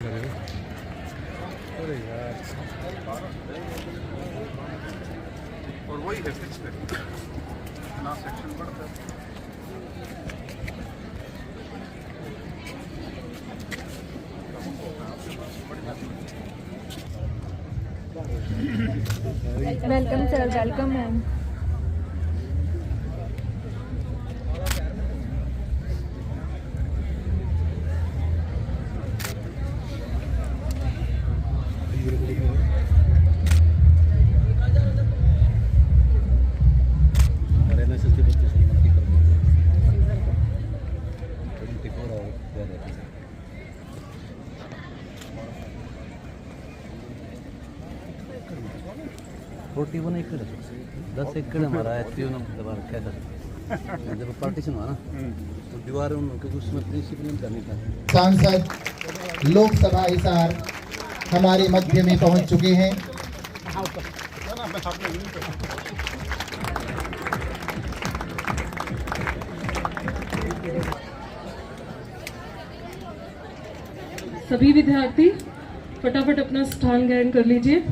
अरे यार, और वही है फिक्स पे ना सेक्शन बढ़ता है। Welcome sir, welcome ma'am. Forty one एकड़ 10 एकड़ हमारा एचपीओ ने दबा रखा था। जब पार्टीशन हुआ ना तो दीवार क्योंकि उसमें प्रिंसिपल करनी था। सांसद लोकसभा हिसार हमारे मध्य में पहुंच चुके हैं। सभी विद्यार्थी फटाफट अपना स्थान ग्रहण कर लीजिए।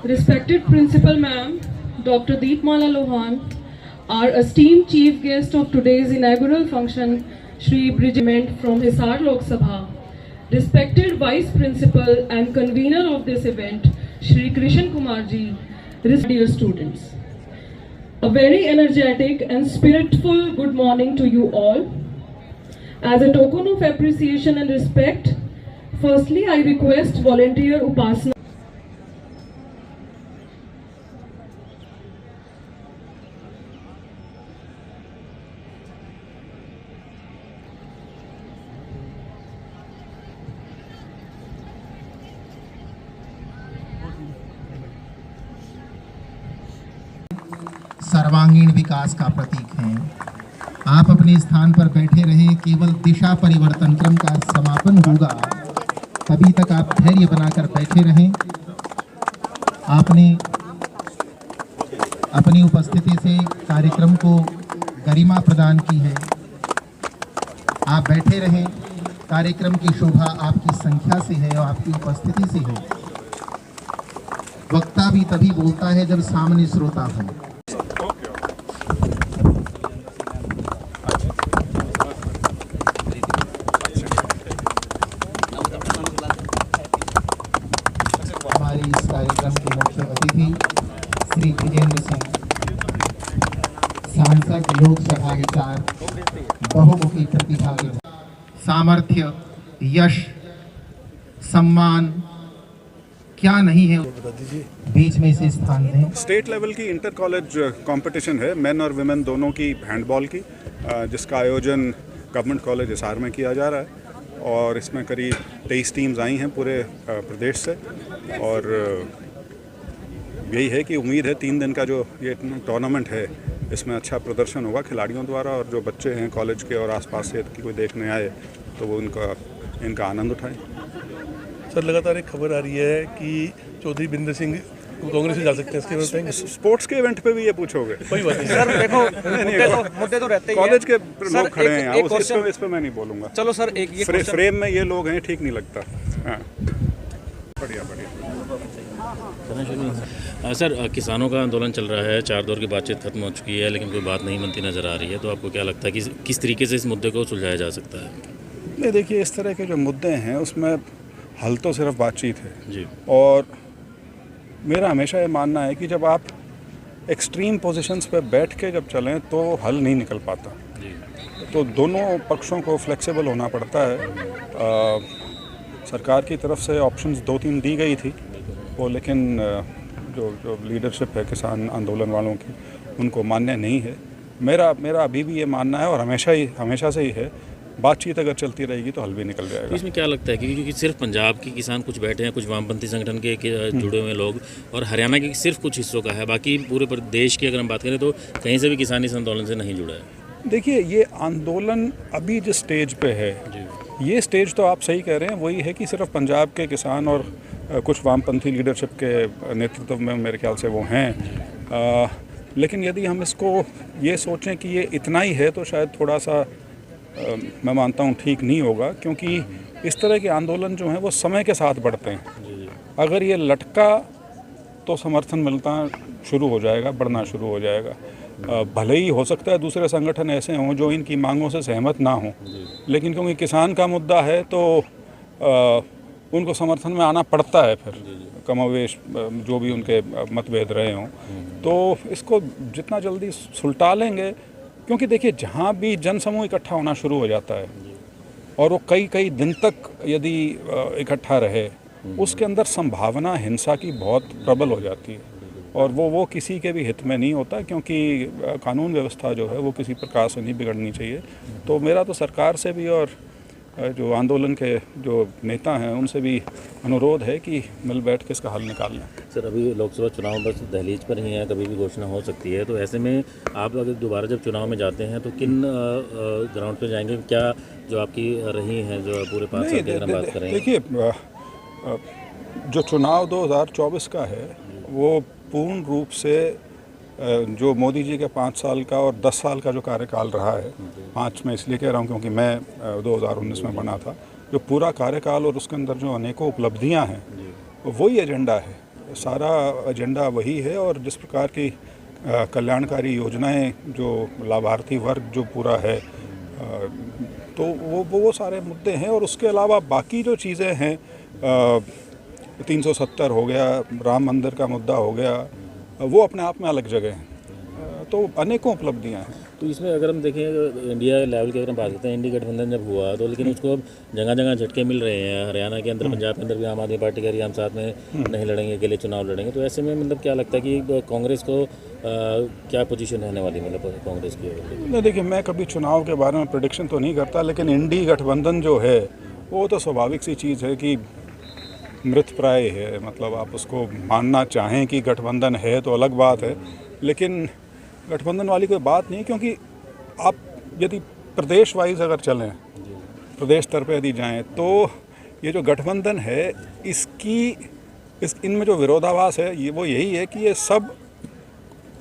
Respected Principal Ma'am, Dr. Deepmala Lohan, our esteemed chief guest of today's inaugural function, Shri Brijment from Hisar Lok Sabha, respected Vice Principal and convener of this event, Shri Krishan Kumar Ji, dear students. A very energetic and spiritful good morning to you all. As a token of appreciation and respect, firstly I request volunteer Upasana सर्वांगीण विकास का प्रतीक हैं। आप अपने स्थान पर बैठे रहें, केवल दिशा परिवर्तन क्रम का समापन होगा तभी तक आप धैर्य बनाकर बैठे रहें। आपने अपनी उपस्थिति से कार्यक्रम को गरिमा प्रदान की है। आप बैठे रहें, कार्यक्रम की शोभा आपकी संख्या से है और आपकी उपस्थिति से है। वक्ता भी तभी बोलता है जब सामने श्रोता हो। हमारे इस कार्यक्रम के मुख्य अतिथि श्री विजेंद्र सिंह, सांसद लोकसभा हिसार, बहुमुखी प्रतिभा के सामर्थ्य, यश, सम्मान क्या नहीं है, बीच में से स्थान दें। स्टेट लेवल की इंटर कॉलेज कंपटीशन है, मेन और विमेन दोनों की हैंडबॉल की, जिसका आयोजन गवर्नमेंट कॉलेज हिसार में किया जा रहा है। और इसमें करीब 23 टीम्स आई हैं पूरे प्रदेश से। और यही है कि उम्मीद है 3 दिन का जो ये टूर्नामेंट है इसमें अच्छा प्रदर्शन होगा खिलाड़ियों द्वारा, और जो बच्चे हैं कॉलेज के और आसपास से कोई देखने आए तो वो इनका आनंद उठाएं। सर लगातार एक खबर आ रही है कि चौधरी बिंदर सिंह कांग्रेस में जा सकते हैं, इसके बारे में स्पोर्ट्स के इवेंट पे भी ये पूछोगे? कोई बात नहीं सर। देखो मुद्दे तो रहते ही कॉलेज के सर, लोग खड़े हैं यहाँ, एक इस पे मैं नहीं बोलूँगा। चलो सर, एक ये फ्रेम में ये लोग हैं, ठीक नहीं लगता। हाँ, बढ़िया बढ़िया। सर, किसानों का आंदोलन चल रहा है, 4 दौर की बातचीत खत्म हो चुकी है, लेकिन कोई बात नहीं बनती नज़र आ रही है, तो आपको क्या लगता है कि किस तरीके से इस मुद्दे को सुलझाया जा सकता है? नहीं, देखिए, इस तरह के जो मुद्दे हैं उसमें हल तो सिर्फ बातचीत है जी। और मेरा हमेशा ये मानना है कि जब आप एक्सट्रीम पोजीशंस पे बैठ के जब चलें तो हल नहीं निकल पाता जी। तो दोनों पक्षों को फ्लेक्सिबल होना पड़ता है। सरकार की तरफ से ऑप्शंस 2-3 दी गई थी वो, लेकिन जो लीडरशिप है किसान आंदोलन वालों की, उनको मान्य नहीं है। मेरा अभी भी ये मानना है और हमेशा से ही है, बातचीत अगर चलती रहेगी तो हल भी निकल जाएगा। तो इसमें क्या लगता है क्योंकि सिर्फ पंजाब के किसान कुछ बैठे हैं, कुछ वामपंथी संगठन के जुड़े हुए लोग, और हरियाणा के सिर्फ कुछ हिस्सों का है, बाकी पूरे देश की अगर हम बात करें तो कहीं से भी किसान इस आंदोलन से नहीं जुड़ा है। देखिए, ये आंदोलन अभी जिस स्टेज पे है, ये स्टेज तो आप सही कह रहे हैं, वही है कि सिर्फ पंजाब के किसान और कुछ वामपंथी लीडरशिप के नेतृत्व में मेरे ख्याल से वो हैं। लेकिन यदि हम इसको ये सोचें कि ये इतना ही है तो शायद थोड़ा सा मैं मानता हूँ ठीक नहीं होगा, क्योंकि इस तरह के आंदोलन जो हैं वो समय के साथ बढ़ते हैं। अगर ये लटका तो समर्थन मिलना शुरू हो जाएगा, बढ़ना शुरू हो जाएगा। भले ही हो सकता है दूसरे संगठन ऐसे हों जो इनकी मांगों से सहमत ना हों, लेकिन क्योंकि किसान का मुद्दा है तो उनको समर्थन में आना पड़ता है फिर, कमोवेश जो भी उनके मतभेद रहे हों। तो इसको जितना जल्दी सुलटा लेंगे, क्योंकि देखिए जहाँ भी जनसमूह इकट्ठा होना शुरू हो जाता है और वो कई कई दिन तक यदि इकट्ठा रहे, उसके अंदर संभावना हिंसा की बहुत प्रबल हो जाती है, और वो किसी के भी हित में नहीं होता, क्योंकि कानून व्यवस्था जो है वो किसी प्रकार से नहीं बिगड़नी चाहिए। तो मेरा तो सरकार से भी और जो आंदोलन के जो नेता हैं उनसे भी अनुरोध है कि मिल बैठ के इसका हल निकाल लें। सर, अभी लोकसभा चुनाव बस दहलीज पर ही है, कभी भी घोषणा हो सकती है, तो ऐसे में आप अगर दोबारा जब चुनाव में जाते हैं तो किन ग्राउंड पे जाएंगे? क्या जो आपकी रही हैं जो पूरे 5 साल की अगर हम बात करें? देखिए, जो चुनाव 2024 का है वो पूर्ण रूप से जो मोदी जी के 5 साल का और 10 साल का जो कार्यकाल रहा है, 5 में इसलिए कह रहा हूँ क्योंकि मैं 2019 में बना था, जो पूरा कार्यकाल और उसके अंदर जो अनेकों उपलब्धियाँ हैं वही एजेंडा है, सारा एजेंडा वही है। और जिस प्रकार की कल्याणकारी योजनाएं जो लाभार्थी वर्ग जो पूरा है, तो वो सारे मुद्दे हैं। और उसके अलावा बाकी जो चीज़ें हैं, 370 हो गया, राम मंदिर का मुद्दा हो गया, वो अपने आप में अलग जगह हैं। तो अनेकों उपलब्धियां हैं। तो इसमें अगर हम देखें इंडिया लेवल की अगर हम बात करते हैं, इंडी गठबंधन जब हुआ तो, लेकिन उसको अब जगह जगह झटके मिल रहे हैं। हरियाणा के अंदर, पंजाब के अंदर भी आम आदमी पार्टी कह रही है हम साथ में नहीं लड़ेंगे, अकेले चुनाव लड़ेंगे। तो ऐसे में मतलब क्या लगता है कि कांग्रेस को क्या पोजीशन रहने वाली, मतलब कांग्रेस की? नहीं, देखिए, मैं कभी चुनाव के बारे में प्रेडिक्शन तो नहीं करता, लेकिन इंडी गठबंधन जो है वो तो स्वाभाविक सी चीज़ है कि मृत प्राय है। मतलब आप उसको मानना चाहें कि गठबंधन है तो अलग बात है, लेकिन गठबंधन वाली कोई बात नहीं, क्योंकि आप यदि प्रदेश वाइज अगर चलें, प्रदेश स्तर पे यदि जाएं, तो ये जो गठबंधन है इनमें जो विरोधाभास है ये वो यही है कि ये सब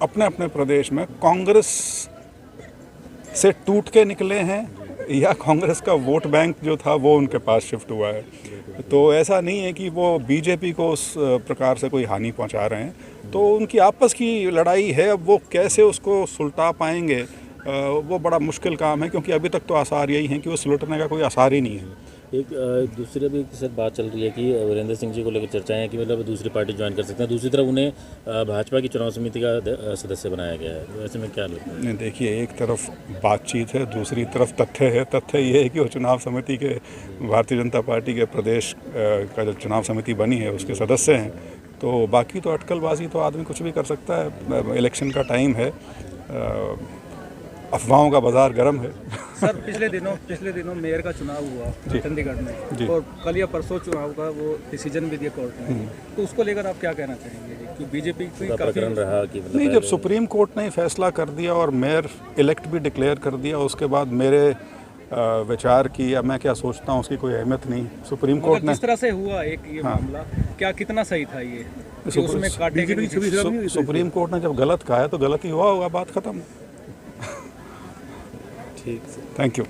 अपने अपने प्रदेश में कांग्रेस से टूट के निकले हैं, या कांग्रेस का वोट बैंक जो था वो उनके पास शिफ्ट हुआ है। तो ऐसा नहीं है कि वो बीजेपी को उस प्रकार से कोई हानि पहुंचा रहे हैं। तो उनकी आपस की लड़ाई है, अब वो कैसे उसको सुलटा पाएंगे वो बड़ा मुश्किल काम है, क्योंकि अभी तक तो आसार यही है कि वो सुलटने का कोई आसार ही नहीं है। एक दूसरे भी सर बात चल रही है कि वीरेंद्र सिंह जी को लेकर चर्चाएं हैं कि मतलब दूसरी पार्टी ज्वाइन कर सकते हैं, दूसरी तरफ उन्हें भाजपा की चुनाव समिति का सदस्य बनाया गया है। तो ऐसे में क्या लगता है? नहीं, देखिए, एक तरफ बातचीत है, दूसरी तरफ तथ्य है। तथ्य ये है कि वो चुनाव समिति के, भारतीय जनता पार्टी के प्रदेश का जो चुनाव समिति बनी है उसके सदस्य हैं। तो बाकी तो अटकलबाजी तो आदमी कुछ भी कर सकता है, इलेक्शन का टाइम है, अफवाहों का बाजार गर्म है। सर, पिछले दिनों मेयर का चुनाव हुआ चंडीगढ़ में, और कल या परसों चुनाव का वो डिसीजन भी दिया कोर्ट ने, तो उसको लेकर आप क्या कहना चाहेंगे? कि बीजेपी की काफी रहा कि नहीं, जब सुप्रीम कोर्ट ने फैसला कर दिया और मेयर इलेक्ट भी डिक्लेयर कर दिया, उसके बाद मेरे विचार की या मैं क्या सोचता हूँ उसकी कोई अहमियत नहीं। सुप्रीम कोर्ट ने किस तरह से हुआ एक ये मामला, क्या कितना सही था ये कि उसमें काटे के सुप्रीम कोर्ट ने जब गलत कहा है तो गलत ही हुआ होगा, बात खत्म। ठीक, थैंक यू।